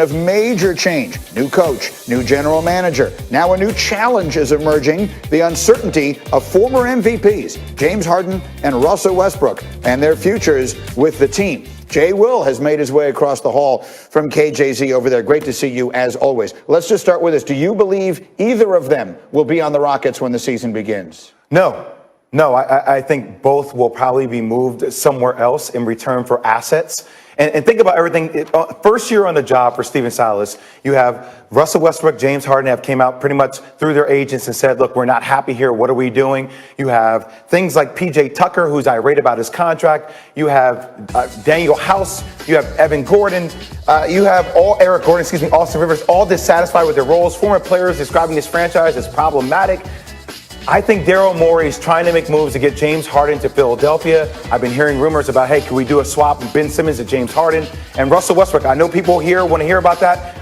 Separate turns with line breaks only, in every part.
Of major change, new coach, new general manager. Now a new challenge is emerging, the uncertainty of former MVPs, James Harden and Russell Westbrook, and their futures with the team. Jay Will has made his way across the hall from KJZ over there. Great to see you as always. Let's just start with this. Do you believe either of them will be on the Rockets when the season begins?
No, I think both will probably be moved somewhere else in return for assets. And think about everything. First year on the job for Stephen Silas, you have Russell Westbrook, James Harden have came out pretty much through their agents and said, look, we're not happy here. What are we doing? You have things like PJ Tucker, who's irate about his contract. You have Daniel House. You have Evan Gordon. You have Eric Gordon, Austin Rivers, all dissatisfied with their roles. Former players describing this franchise as problematic. I think Daryl Morey is trying to make moves to get James Harden to Philadelphia. I've been hearing rumors about, hey, can we do a swap of Ben Simmons to James Harden and Russell Westbrook? I know people here want to hear about that.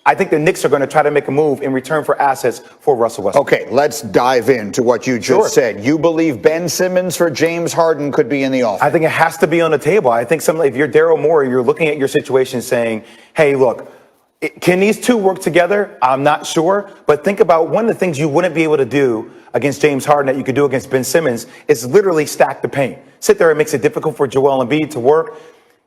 I think the Knicks are going to try to make a move in return for assets for Russell Westbrook.
Okay, let's dive into what you just said. You believe Ben Simmons for James Harden could be in the offing?
I think it has to be on the table. I think if you're Daryl Morey, you're looking at your situation saying, hey, look, can these two work together? I'm not sure. But think about one of the things you wouldn't be able to do against James Harden that you could do against Ben Simmons is literally stack the paint. Sit there, it makes it difficult for Joel Embiid to work.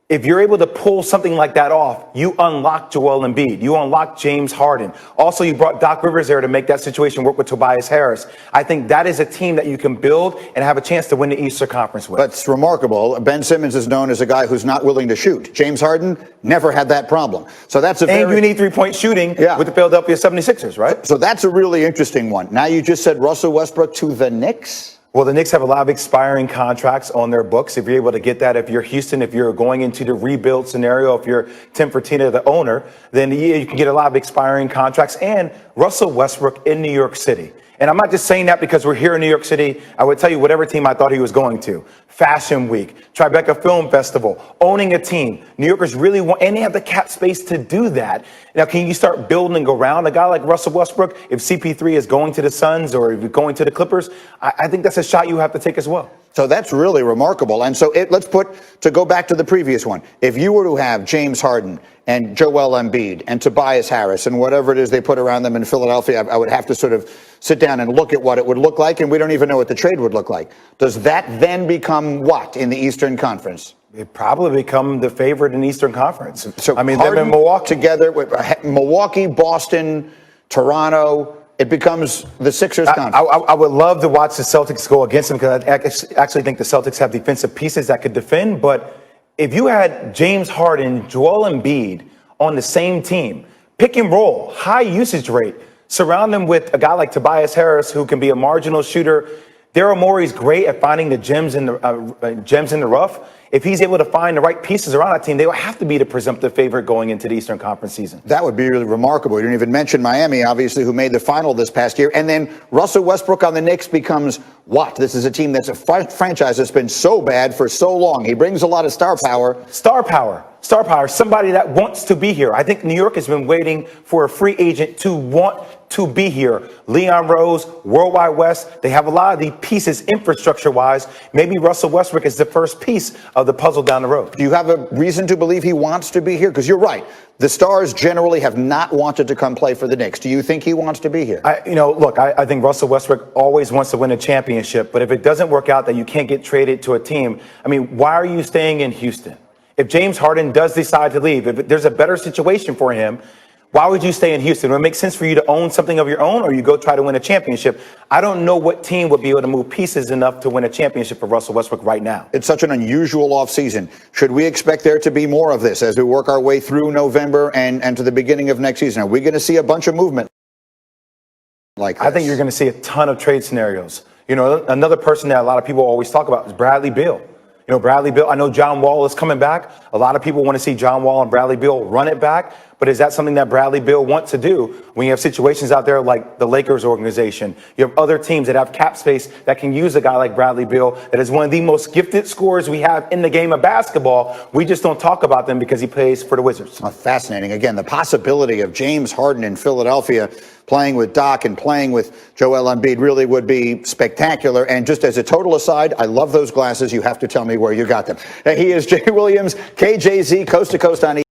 If you're able to pull something like that off, you unlock Joel Embiid. You unlock James Harden. Also, you brought Doc Rivers there to make that situation work with Tobias Harris. I think that is a team that you can build and have a chance to win the Eastern Conference with.
That's remarkable. Ben Simmons is known as a guy who's not willing to shoot. James Harden never had that problem. So that's
and you need three-point shooting with the Philadelphia 76ers, right?
So that's a really interesting one. Now you just said Russell Westbrook to the Knicks?
Well, the Knicks have a lot of expiring contracts on their books. If you're able to get that, if you're Houston, if you're going into the rebuild scenario, if you're Tim Fertitta, the owner, then you can get a lot of expiring contracts and Russell Westbrook in New York City. And I'm not just saying that because we're here in New York City. I would tell you whatever team I thought he was going to. Fashion Week, Tribeca Film Festival, owning a team. New Yorkers really want, and they have the cap space to do that. Now, can you start building around a guy like Russell Westbrook? If CP3 is going to the Suns or if you're going to the Clippers, I think that's a shot you have to take as well.
So that's really remarkable. And so to go back to the previous one, if you were to have James Harden and Joel Embiid and Tobias Harris and whatever it is they put around them in Philadelphia, I would have to sort of sit down and look at what it would look like, and we don't even know what the trade would look like. Does that then become what in the Eastern Conference?
It probably become the favorite in the Eastern Conference.
So
I mean,
Harden
them in Milwaukee
together with Milwaukee, Boston, Toronto. It becomes the Sixers conference.
I would love to watch the Celtics go against them because I actually think the Celtics have defensive pieces that could defend. But if you had James Harden, Joel Embiid on the same team, pick and roll, high usage rate, surround them with a guy like Tobias Harris who can be a marginal shooter. Daryl Morey's great at finding the gems in the rough. If he's able to find the right pieces around that team, they will have to be the presumptive favorite going into the Eastern Conference season.
That would be really remarkable. You didn't even mention Miami, obviously, who made the final this past year. And then Russell Westbrook on the Knicks becomes what? This is a team that's a franchise that's been so bad for so long. He brings a lot of star power.
Star power, somebody that wants to be here. I think New York has been waiting for a free agent to want to be here. Leon Rose, Worldwide West, they have a lot of the pieces infrastructure-wise. Maybe Russell Westbrook is the first piece of the puzzle down the road.
Do you have a reason to believe he wants to be here? Because you're right. The stars generally have not wanted to come play for the Knicks. Do you think he wants to be here?
I think Russell Westbrook always wants to win a championship. But if it doesn't work out that you can't get traded to a team, why are you staying in Houston? If James Harden does decide to leave, if there's a better situation for him, why would you stay in Houston? Would it make sense for you to own something of your own or you go try to win a championship? I don't know what team would be able to move pieces enough to win a championship for Russell Westbrook right now.
It's such an unusual offseason. Should we expect there to be more of this as we work our way through November and to the beginning of next season? Are we going to see a bunch of movement like this?
I think you're going to see a ton of trade scenarios. Another person that a lot of people always talk about is Bradley Beal. Bradley Beal, I know John Wall is coming back. A lot of people want to see John Wall and Bradley Beal run it back. But is that something that Bradley Beal wants to do when you have situations out there like the Lakers organization? You have other teams that have cap space that can use a guy like Bradley Beal that is one of the most gifted scorers we have in the game of basketball. We just don't talk about them because he plays for the Wizards.
Fascinating. Again, the possibility of James Harden in Philadelphia playing with Doc and playing with Joel Embiid really would be spectacular. And just as a total aside, I love those glasses. You have to tell me where you got them. He is Jay Williams, KJZ, coast to coast on